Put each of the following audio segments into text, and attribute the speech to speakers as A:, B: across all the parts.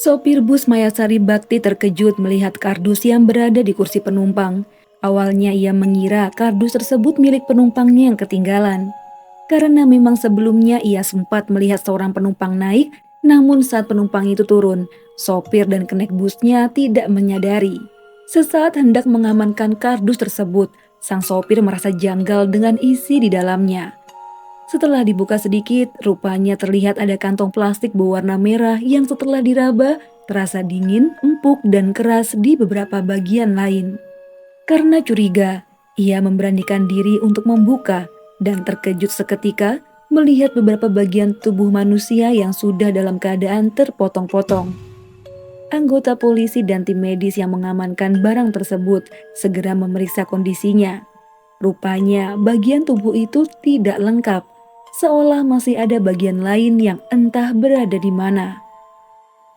A: Sopir bus Mayasari Bakti terkejut melihat kardus yang berada di kursi penumpang. Awalnya ia mengira kardus tersebut milik penumpangnya yang ketinggalan. Karena memang sebelumnya ia sempat melihat seorang penumpang naik, namun saat penumpang itu turun, sopir dan kenek busnya tidak menyadari. Sesaat hendak mengamankan kardus tersebut, sang sopir merasa janggal dengan isi di dalamnya. Setelah dibuka sedikit, rupanya terlihat ada kantong plastik berwarna merah yang setelah diraba terasa dingin, empuk, dan keras di beberapa bagian lain. Karena curiga, ia memberanikan diri untuk membuka dan terkejut seketika melihat beberapa bagian tubuh manusia yang sudah dalam keadaan terpotong-potong. Anggota polisi dan tim medis yang mengamankan barang tersebut segera memeriksa kondisinya. Rupanya bagian tubuh itu tidak lengkap, seolah masih ada bagian lain yang entah berada di mana.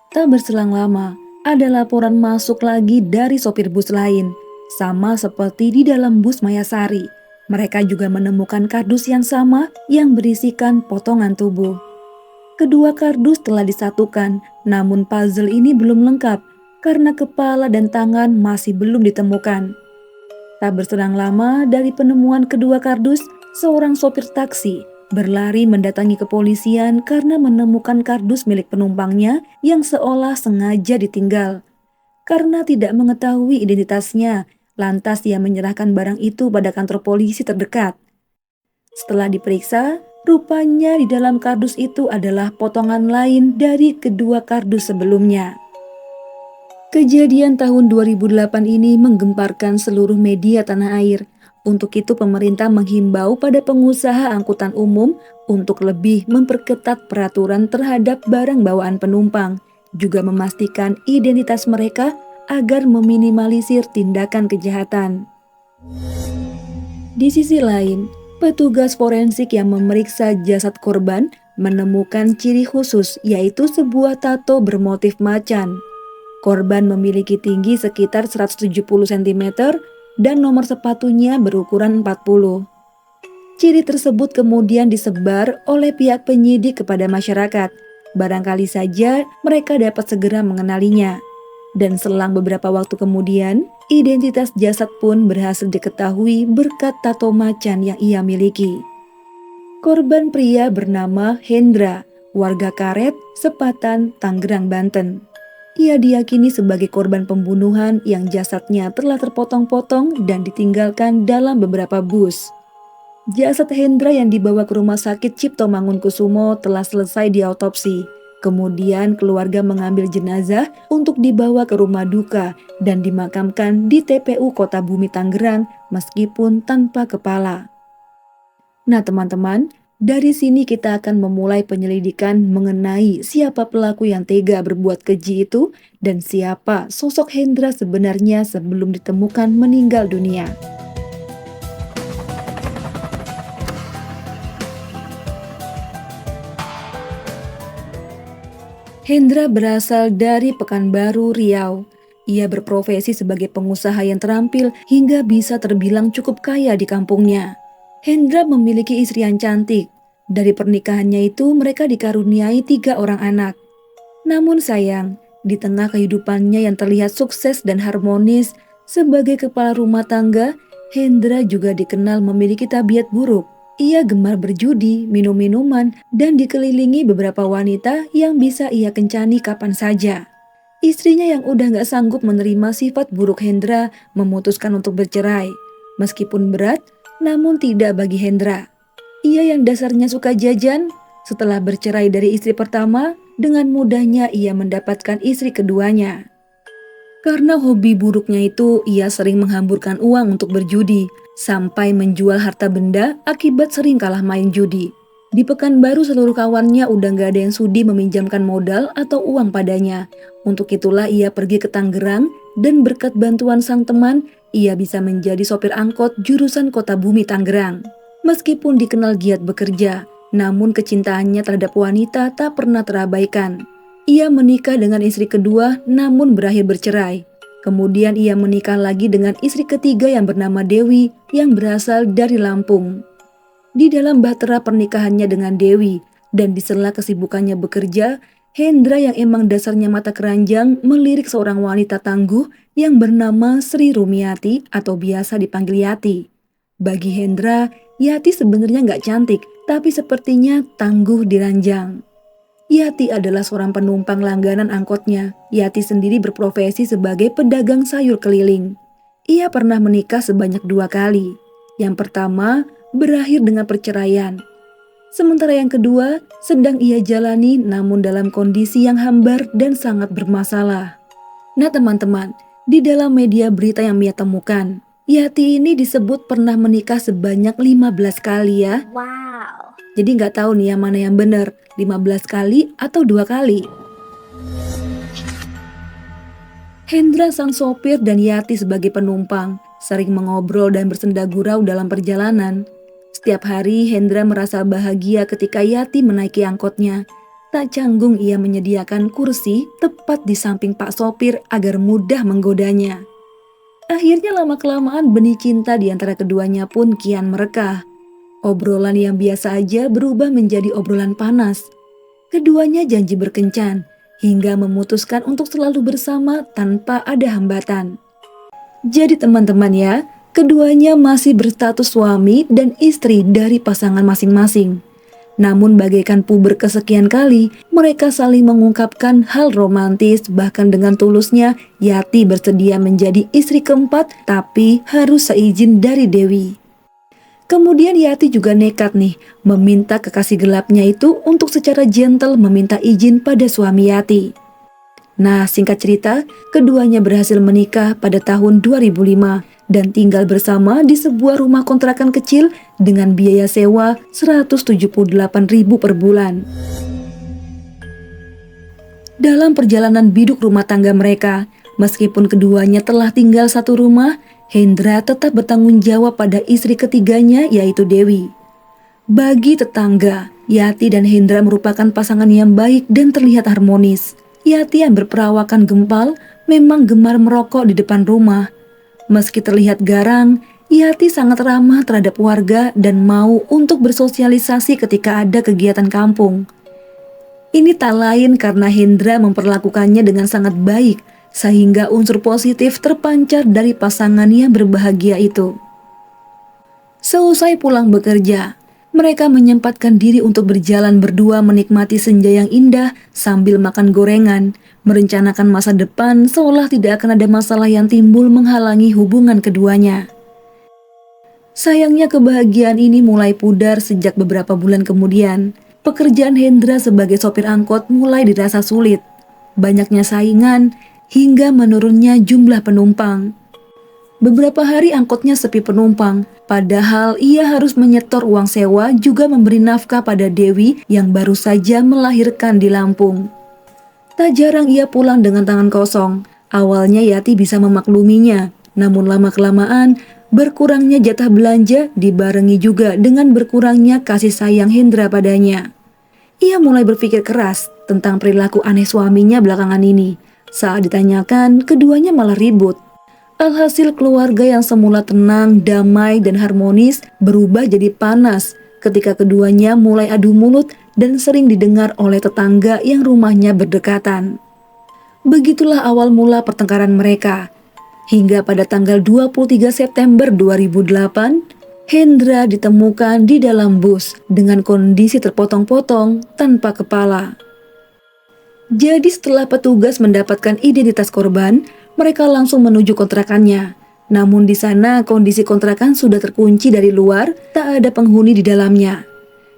A: Tak berselang lama, ada laporan masuk lagi dari sopir bus lain. Sama seperti di dalam bus Mayasari, mereka juga menemukan kardus yang sama yang berisikan potongan tubuh. Kedua kardus telah disatukan, namun puzzle ini belum lengkap karena kepala dan tangan masih belum ditemukan. Tak berselang lama dari penemuan kedua kardus, seorang sopir taksi berlari mendatangi kepolisian karena menemukan kardus milik penumpangnya yang seolah sengaja ditinggal. Karena tidak mengetahui identitasnya, lantas ia menyerahkan barang itu pada kantor polisi terdekat. Setelah diperiksa, rupanya di dalam kardus itu adalah potongan lain dari kedua kardus sebelumnya. Kejadian tahun 2008 ini menggemparkan seluruh media tanah air. Untuk itu pemerintah menghimbau pada pengusaha angkutan umum untuk lebih memperketat peraturan terhadap barang bawaan penumpang, juga memastikan identitas mereka agar meminimalisir tindakan kejahatan. Di sisi lain, petugas forensik yang memeriksa jasad korban menemukan ciri khusus, yaitu sebuah tato bermotif macan. Korban memiliki tinggi sekitar 170 cm dan nomor sepatunya berukuran 40. Ciri tersebut kemudian disebar oleh pihak penyidik kepada masyarakat. Barangkali saja mereka dapat segera mengenalinya. Dan selang beberapa waktu kemudian, identitas jasad pun berhasil diketahui berkat tato macan yang ia miliki. Korban pria bernama Hendra, warga Karet, Sepatan, Tangerang, Banten. Ia diyakini sebagai korban pembunuhan yang jasadnya telah terpotong-potong dan ditinggalkan dalam beberapa bus. Jasad Hendra yang dibawa ke Rumah Sakit Cipto Mangunkusumo telah selesai diautopsi. Kemudian keluarga mengambil jenazah untuk dibawa ke rumah duka dan dimakamkan di TPU Kota Bumi Tangerang meskipun tanpa kepala. Nah teman-teman, dari sini kita akan memulai penyelidikan mengenai siapa pelaku yang tega berbuat keji itu dan siapa sosok Hendra sebenarnya sebelum ditemukan meninggal dunia. Hendra berasal dari Pekanbaru, Riau. Ia berprofesi sebagai pengusaha yang terampil hingga bisa terbilang cukup kaya di kampungnya. Hendra memiliki istri yang cantik. Dari pernikahannya itu mereka dikaruniai 3 orang anak. Namun sayang, di tengah kehidupannya yang terlihat sukses dan harmonis sebagai kepala rumah tangga, Hendra juga dikenal memiliki tabiat buruk. Ia gemar berjudi, minum minuman, dan dikelilingi beberapa wanita yang bisa ia kencani kapan saja. Istrinya yang udah gak sanggup menerima sifat buruk Hendra memutuskan untuk bercerai. Meskipun berat, namun tidak bagi Hendra. Ia yang dasarnya suka jajan, setelah bercerai dari istri pertama, dengan mudahnya ia mendapatkan istri keduanya. Karena hobi buruknya itu, ia sering menghamburkan uang untuk berjudi, sampai menjual harta benda akibat sering kalah main judi. Di Pekanbaru seluruh kawannya udah gak ada yang sudi meminjamkan modal atau uang padanya. Untuk itulah ia pergi ke Tangerang dan berkat bantuan sang teman, ia bisa menjadi sopir angkot jurusan Kota Bumi Tangerang. Meskipun dikenal giat bekerja, namun kecintaannya terhadap wanita tak pernah terabaikan. Ia menikah dengan istri kedua namun berakhir bercerai. Kemudian ia menikah lagi dengan istri ketiga yang bernama Dewi yang berasal dari Lampung. Di dalam bahtera pernikahannya dengan Dewi dan di sela kesibukannya bekerja, Hendra yang emang dasarnya mata keranjang melirik seorang wanita tangguh yang bernama Sri Rumiati atau biasa dipanggil Yati. Bagi Hendra, Yati sebenarnya nggak cantik, tapi sepertinya tangguh di ranjang. Yati adalah seorang penumpang langganan angkotnya. Yati sendiri berprofesi sebagai pedagang sayur keliling. Ia pernah menikah sebanyak 2 kali. Yang pertama berakhir dengan perceraian. Sementara yang kedua sedang ia jalani namun dalam kondisi yang hambar dan sangat bermasalah. Nah teman-teman, di dalam media berita yang Mia temukan, Yati ini disebut pernah menikah sebanyak 15 kali ya.
B: Wow.
A: Jadi nggak tahu nih yang mana yang benar, 15 kali atau 2 kali. Hendra sang sopir dan Yati sebagai penumpang sering mengobrol dan bersenda gurau dalam perjalanan. Setiap hari Hendra merasa bahagia ketika Yati menaiki angkotnya. Tak canggung ia menyediakan kursi tepat di samping Pak Sopir agar mudah menggodanya. Akhirnya lama-kelamaan benih cinta di antara keduanya pun kian merekah. Obrolan yang biasa aja berubah menjadi obrolan panas. Keduanya janji berkencan hingga memutuskan untuk selalu bersama tanpa ada hambatan. Jadi teman-teman ya, keduanya masih berstatus suami dan istri dari pasangan masing-masing. Namun bagaikan puber kesekian kali, mereka saling mengungkapkan hal romantis, bahkan dengan tulusnya Yati bersedia menjadi istri keempat tapi harus seizin dari Dewi. Kemudian Yati juga nekat nih meminta kekasih gelapnya itu untuk secara gentle meminta izin pada suami Yati. Nah singkat cerita, keduanya berhasil menikah pada tahun 2005 dan tinggal bersama di sebuah rumah kontrakan kecil dengan biaya sewa Rp178.000 per bulan. Dalam perjalanan biduk rumah tangga mereka, meskipun keduanya telah tinggal satu rumah, Hendra tetap bertanggung jawab pada istri ketiganya yaitu Dewi. Bagi tetangga, Yati dan Hendra merupakan pasangan yang baik dan terlihat harmonis. Yati yang berperawakan gempal memang gemar merokok di depan rumah. Meski terlihat garang, Yati sangat ramah terhadap warga dan mau untuk bersosialisasi ketika ada kegiatan kampung. Ini tak lain karena Hendra memperlakukannya dengan sangat baik, sehingga unsur positif terpancar dari pasangan yang berbahagia itu. Seusai pulang bekerja, mereka menyempatkan diri untuk berjalan berdua menikmati senja yang indah sambil makan gorengan, merencanakan masa depan seolah tidak akan ada masalah yang timbul menghalangi hubungan keduanya. Sayangnya kebahagiaan ini mulai pudar sejak beberapa bulan kemudian. Pekerjaan Hendra sebagai sopir angkot mulai dirasa sulit. Banyaknya saingan hingga menurunnya jumlah penumpang. Beberapa hari angkotnya sepi penumpang, padahal ia harus menyetor uang sewa juga memberi nafkah pada Dewi yang baru saja melahirkan di Lampung. Tak jarang ia pulang dengan tangan kosong. Awalnya Yati bisa memakluminya, namun lama-kelamaan berkurangnya jatah belanja dibarengi juga dengan berkurangnya kasih sayang Hendra padanya. Ia mulai berpikir keras tentang perilaku aneh suaminya belakangan ini. Saat ditanyakan, keduanya malah ribut. Alhasil keluarga yang semula tenang, damai, dan harmonis berubah jadi panas ketika keduanya mulai adu mulut dan sering didengar oleh tetangga yang rumahnya berdekatan. Begitulah awal mula pertengkaran mereka. Hingga pada tanggal 23 September 2008, Hendra ditemukan di dalam bus dengan kondisi terpotong-potong tanpa kepala. Jadi setelah petugas mendapatkan identitas korban, mereka langsung menuju kontrakannya. Namun di sana kondisi kontrakan sudah terkunci dari luar, tak ada penghuni di dalamnya.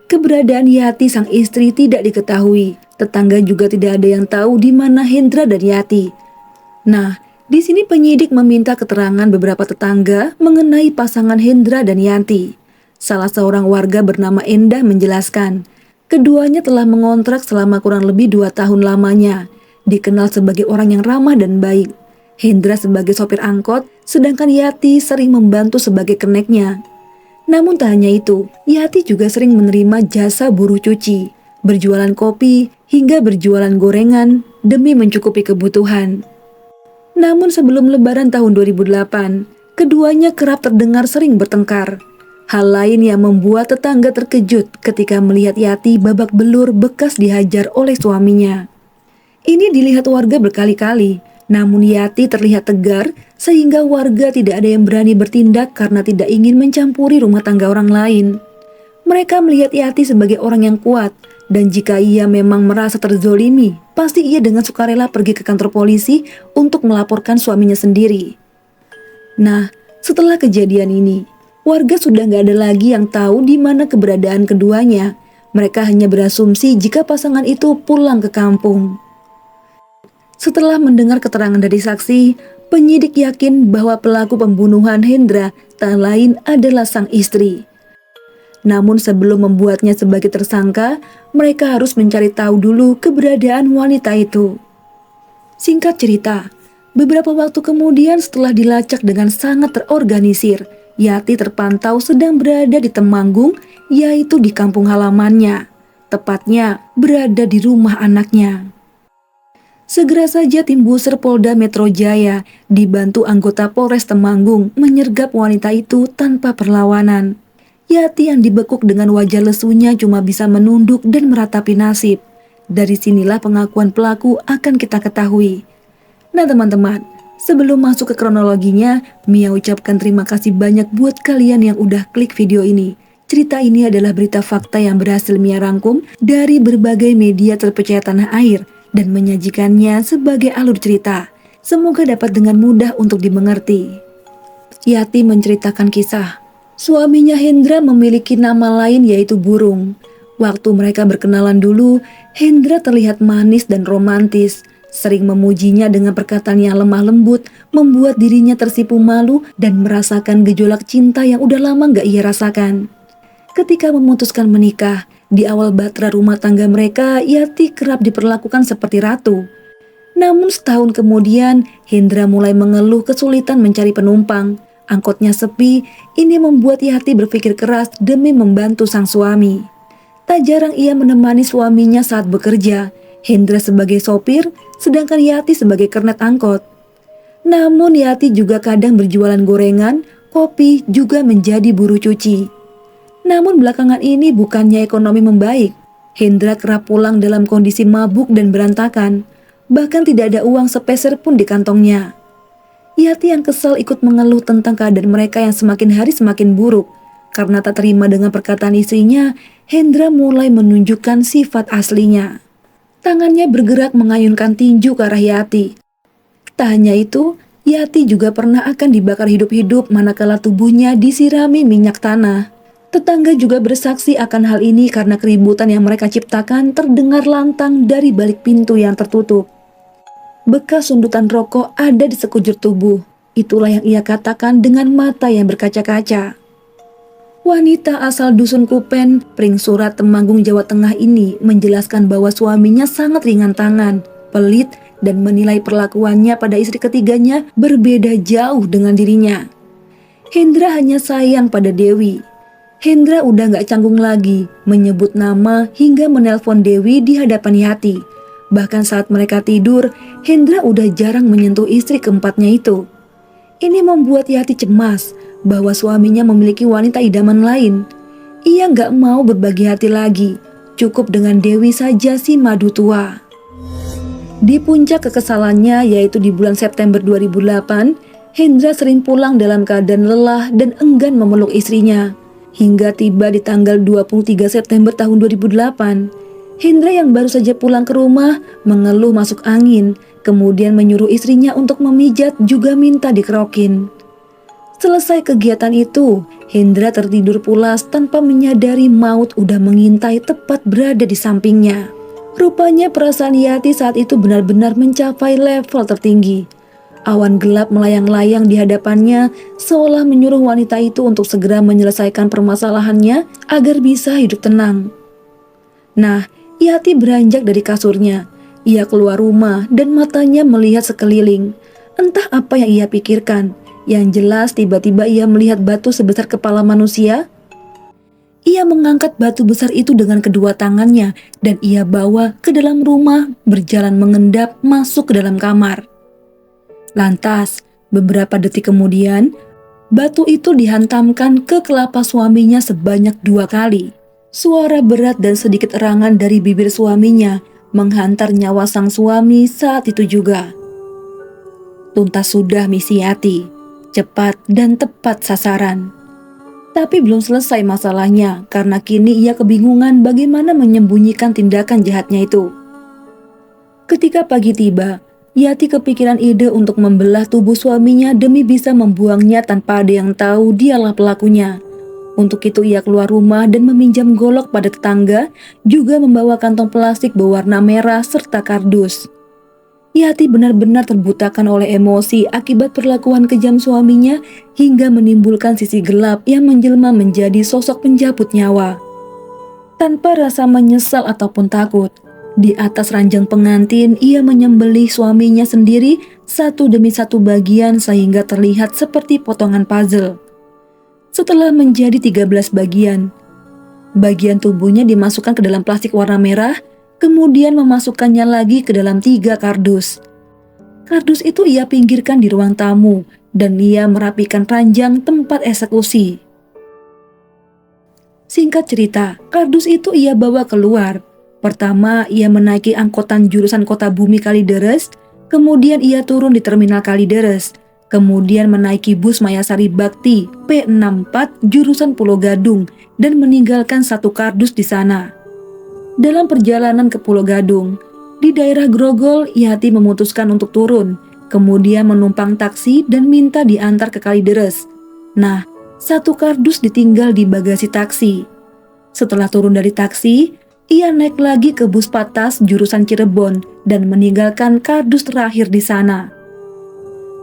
A: Keberadaan Yati sang istri tidak diketahui. Tetangga juga tidak ada yang tahu di mana Hendra dan Yati. Nah, di sini penyidik meminta keterangan beberapa tetangga mengenai pasangan Hendra dan Yanti. Salah seorang warga bernama Endah menjelaskan, keduanya telah mengontrak selama kurang lebih 2 tahun lamanya. Dikenal sebagai orang yang ramah dan baik. Hendra sebagai sopir angkot, sedangkan Yati sering membantu sebagai keneknya. Namun tak hanya itu, Yati juga sering menerima jasa buruh cuci, berjualan kopi, hingga berjualan gorengan demi mencukupi kebutuhan. Namun sebelum Lebaran tahun 2008, keduanya kerap terdengar sering bertengkar. Hal lain yang membuat tetangga terkejut ketika melihat Yati babak belur bekas dihajar oleh suaminya. Ini dilihat warga berkali-kali, namun Yati terlihat tegar sehingga warga tidak ada yang berani bertindak karena tidak ingin mencampuri rumah tangga orang lain. Mereka melihat Yati sebagai orang yang kuat, dan jika ia memang merasa terzolimi, pasti ia dengan sukarela pergi ke kantor polisi untuk melaporkan suaminya sendiri. Nah, setelah kejadian ini, warga sudah nggak ada lagi yang tahu di mana keberadaan keduanya. Mereka hanya berasumsi jika pasangan itu pulang ke kampung. Setelah mendengar keterangan dari saksi, penyidik yakin bahwa pelaku pembunuhan Hendra tak lain adalah sang istri. Namun sebelum membuatnya sebagai tersangka, mereka harus mencari tahu dulu keberadaan wanita itu. Singkat cerita, beberapa waktu kemudian setelah dilacak dengan sangat terorganisir, Yati terpantau sedang berada di Temanggung, yaitu di kampung halamannya. Tepatnya berada di rumah anaknya. Segera saja tim Buser Polda Metro Jaya dibantu anggota Polres Temanggung menyergap wanita itu tanpa perlawanan. Yati yang dibekuk dengan wajah lesunya cuma bisa menunduk dan meratapi nasib. Dari sinilah pengakuan pelaku akan kita ketahui. Nah teman-teman, sebelum masuk ke kronologinya, Mia ucapkan terima kasih banyak buat kalian yang udah klik video ini. Cerita ini adalah berita fakta yang berhasil Mia rangkum dari berbagai media terpercaya tanah air dan menyajikannya sebagai alur cerita. Semoga dapat dengan mudah untuk dimengerti. Yati menceritakan kisah. Suaminya Hendra memiliki nama lain yaitu Burung. Waktu mereka berkenalan dulu, Hendra terlihat manis dan romantis. Sering memujinya dengan perkataan yang lemah lembut, membuat dirinya tersipu malu dan merasakan gejolak cinta yang udah lama gak ia rasakan. Ketika memutuskan menikah, di awal batra rumah tangga mereka, Yati kerap diperlakukan seperti ratu. Namun setahun kemudian, Hendra mulai mengeluh kesulitan mencari penumpang. Angkotnya sepi, ini membuat Yati berpikir keras demi membantu sang suami. Tak jarang ia menemani suaminya saat bekerja, Hendra sebagai sopir, sedangkan Yati sebagai kernet angkot. Namun Yati juga kadang berjualan gorengan, kopi, juga menjadi buruh cuci. Namun belakangan ini bukannya ekonomi membaik. Hendra kerap pulang dalam kondisi mabuk dan berantakan, bahkan tidak ada uang sepeser pun di kantongnya. Yati yang kesal ikut mengeluh tentang keadaan mereka yang semakin hari semakin buruk. Karena tak terima dengan perkataan istrinya, Hendra mulai menunjukkan sifat aslinya. Tangannya bergerak mengayunkan tinju ke arah Yati. Tak hanya itu, Yati juga pernah akan dibakar hidup-hidup manakala tubuhnya disirami minyak tanah. Tetangga juga bersaksi akan hal ini karena keributan yang mereka ciptakan terdengar lantang dari balik pintu yang tertutup. Bekas sundutan rokok ada di sekujur tubuh. Itulah yang ia katakan dengan mata yang berkaca-kaca. Wanita asal Dusun Kupen, Pring Surat, Temanggung, Jawa Tengah ini menjelaskan bahwa suaminya sangat ringan tangan, pelit, dan menilai perlakuannya pada istri ketiganya berbeda jauh dengan dirinya. Hendra hanya sayang pada Dewi. Hendra udah gak canggung lagi menyebut nama hingga menelpon Dewi di hadapan Yati. Bahkan saat mereka tidur, Hendra udah jarang menyentuh istri keempatnya itu. Ini membuat Yati cemas bahwa suaminya memiliki wanita idaman lain. Ia gak mau berbagi hati lagi, cukup dengan Dewi saja si madu tua. Di puncak kekesalannya yaitu di bulan September 2008, Hendra sering pulang dalam keadaan lelah dan enggan memeluk istrinya. Hingga tiba di tanggal 23 September tahun 2008, Hendra yang baru saja pulang ke rumah mengeluh masuk angin, kemudian menyuruh istrinya untuk memijat juga minta dikerokin. Selesai kegiatan itu, Hendra tertidur pulas tanpa menyadari maut udah mengintai tepat berada di sampingnya. Rupanya perasaan Yati saat itu benar-benar mencapai level tertinggi. Awan gelap melayang-layang di hadapannya seolah menyuruh wanita itu untuk segera menyelesaikan permasalahannya agar bisa hidup tenang. Nah, Yati beranjak dari kasurnya. Ia keluar rumah dan matanya melihat sekeliling. Entah apa yang ia pikirkan. Yang jelas tiba-tiba ia melihat batu sebesar kepala manusia. Ia mengangkat batu besar itu dengan kedua tangannya dan ia bawa ke dalam rumah, berjalan mengendap masuk ke dalam kamar. Lantas, beberapa detik kemudian, batu itu dihantamkan ke kelapa suaminya sebanyak 2 kali. Suara berat dan sedikit erangan dari bibir suaminya menghantar nyawa sang suami saat itu juga. Tuntas sudah misi Yati, cepat dan tepat sasaran. Tapi belum selesai masalahnya karena kini ia kebingungan bagaimana menyembunyikan tindakan jahatnya itu. Ketika pagi tiba, Yati kepikiran ide untuk membelah tubuh suaminya demi bisa membuangnya tanpa ada yang tahu dialah pelakunya. Untuk itu ia keluar rumah dan meminjam golok pada tetangga, juga membawa kantong plastik berwarna merah serta kardus. Yati benar-benar terbutakan oleh emosi akibat perlakuan kejam suaminya hingga menimbulkan sisi gelap yang menjelma menjadi sosok penjabut nyawa. Tanpa rasa menyesal ataupun takut, di atas ranjang pengantin ia menyembelih suaminya sendiri satu demi satu bagian sehingga terlihat seperti potongan puzzle. Setelah menjadi 13 bagian tubuhnya dimasukkan ke dalam plastik warna merah, kemudian memasukkannya lagi ke dalam 3 kardus. Kardus itu ia pinggirkan di ruang tamu dan ia merapikan ranjang tempat eksekusi. Singkat cerita, kardus itu ia bawa keluar. Pertama, ia menaiki angkutan jurusan Kota Bumi Kalideres, kemudian ia turun di Terminal Kalideres, kemudian menaiki bus Mayasari Bakti P64 jurusan Pulau Gadung dan meninggalkan 1 kardus di sana. Dalam perjalanan ke Pulau Gadung, di daerah Grogol, Yati memutuskan untuk turun, kemudian menumpang taksi dan minta diantar ke Kalideres. Nah, 1 kardus ditinggal di bagasi taksi. Setelah turun dari taksi, ia naik lagi ke bus Patas jurusan Cirebon dan meninggalkan kardus terakhir di sana.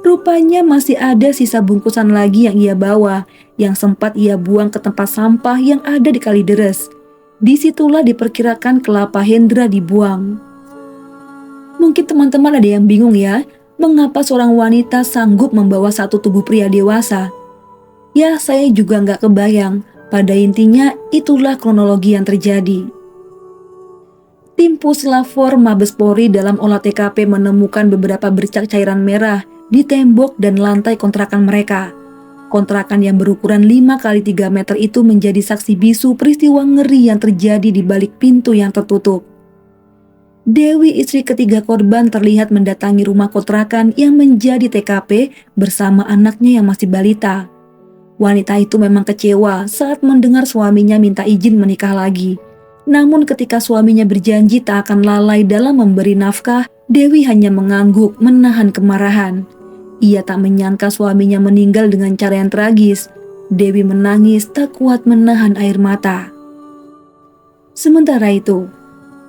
A: Rupanya masih ada sisa bungkusan lagi yang ia bawa, yang sempat ia buang ke tempat sampah yang ada di Kalideres. Disitulah diperkirakan kelapa Hendra dibuang. Mungkin teman-teman ada yang bingung ya, mengapa seorang wanita sanggup membawa 1 tubuh pria dewasa? Ya, saya juga nggak kebayang. Pada intinya, itulah kronologi yang terjadi. Tim Puslapfor Mabes Polri dalam olah TKP menemukan beberapa bercak cairan merah di tembok dan lantai kontrakan mereka. Kontrakan yang berukuran 5 kali 3 meter itu menjadi saksi bisu peristiwa ngeri yang terjadi di balik pintu yang tertutup. Dewi, istri ketiga korban, terlihat mendatangi rumah kontrakan yang menjadi TKP bersama anaknya yang masih balita. Wanita itu memang kecewa saat mendengar suaminya minta izin menikah lagi. Namun ketika suaminya berjanji tak akan lalai dalam memberi nafkah, Dewi hanya mengangguk menahan kemarahan. Ia tak menyangka suaminya meninggal dengan cara yang tragis. Dewi menangis tak kuat menahan air mata. Sementara itu,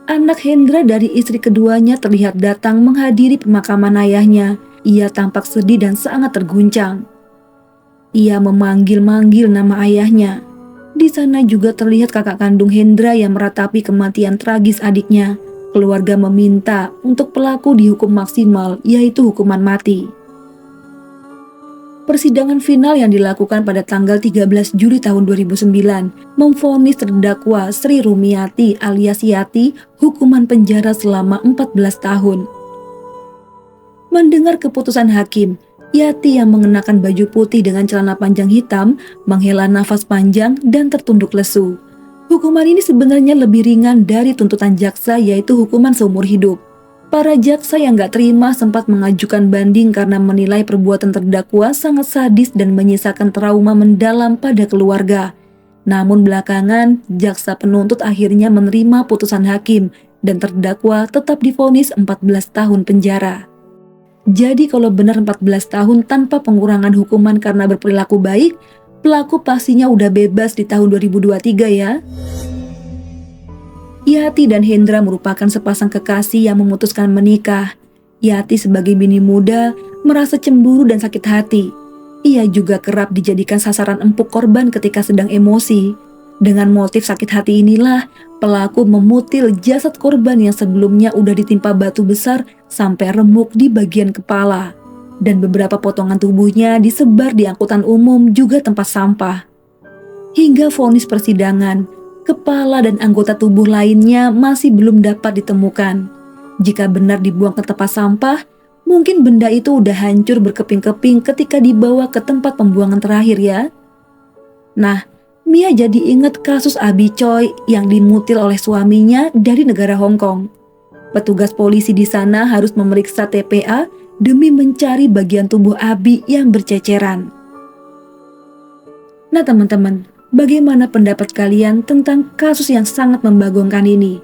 A: anak Hendra dari istri keduanya terlihat datang menghadiri pemakaman ayahnya. Ia tampak sedih dan sangat terguncang. Ia memanggil-manggil nama ayahnya. Di sana juga terlihat kakak kandung Hendra yang meratapi kematian tragis adiknya. Keluarga meminta untuk pelaku dihukum maksimal, yaitu hukuman mati. Persidangan final yang dilakukan pada tanggal 13 Juli tahun 2009 memvonis terdakwa Sri Rumiati alias Yati hukuman penjara selama 14 tahun. Mendengar keputusan hakim, Yati yang mengenakan baju putih dengan celana panjang hitam menghela nafas panjang dan tertunduk lesu. Hukuman ini sebenarnya lebih ringan dari tuntutan jaksa, yaitu hukuman seumur hidup. Para jaksa yang gak terima sempat mengajukan banding karena menilai perbuatan terdakwa sangat sadis dan menyisakan trauma mendalam pada keluarga. Namun belakangan, jaksa penuntut akhirnya menerima putusan hakim dan terdakwa tetap divonis 14 tahun penjara. Jadi kalau benar 14 tahun tanpa pengurangan hukuman karena berperilaku baik, pelaku pastinya udah bebas di tahun 2023 ya. Yati dan Hendra merupakan sepasang kekasih yang memutuskan menikah. Yati sebagai bini muda merasa cemburu dan sakit hati. Ia juga kerap dijadikan sasaran empuk korban ketika sedang emosi. Dengan motif sakit hati inilah pelaku memutil jasad korban yang sebelumnya udah ditimpa batu besar sampai remuk di bagian kepala. Dan beberapa potongan tubuhnya disebar di angkutan umum juga tempat sampah. Hingga vonis persidangan, kepala dan anggota tubuh lainnya masih belum dapat ditemukan. Jika benar dibuang ke tempat sampah, mungkin benda itu udah hancur berkeping-keping ketika dibawa ke tempat pembuangan terakhir ya. Nah, Mia jadi ingat kasus Abi Choi yang dimutil oleh suaminya dari negara Hong Kong. Petugas polisi di sana harus memeriksa TPA demi mencari bagian tubuh Abi yang berceceran. Nah teman-teman, bagaimana pendapat kalian tentang kasus yang sangat membagongkan ini?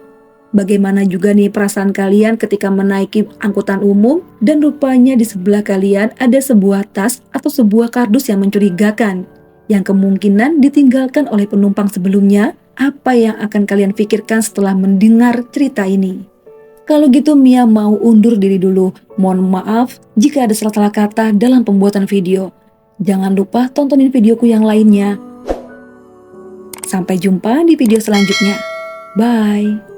A: Bagaimana juga nih perasaan kalian ketika menaiki angkutan umum dan rupanya di sebelah kalian ada sebuah tas atau sebuah kardus yang mencurigakan, yang kemungkinan ditinggalkan oleh penumpang sebelumnya? Apa yang akan kalian pikirkan setelah mendengar cerita ini? Kalau gitu Mia mau undur diri dulu. Mohon maaf jika ada salah-salah kata dalam pembuatan video. Jangan lupa tontonin videoku yang lainnya. Sampai jumpa di video selanjutnya. Bye.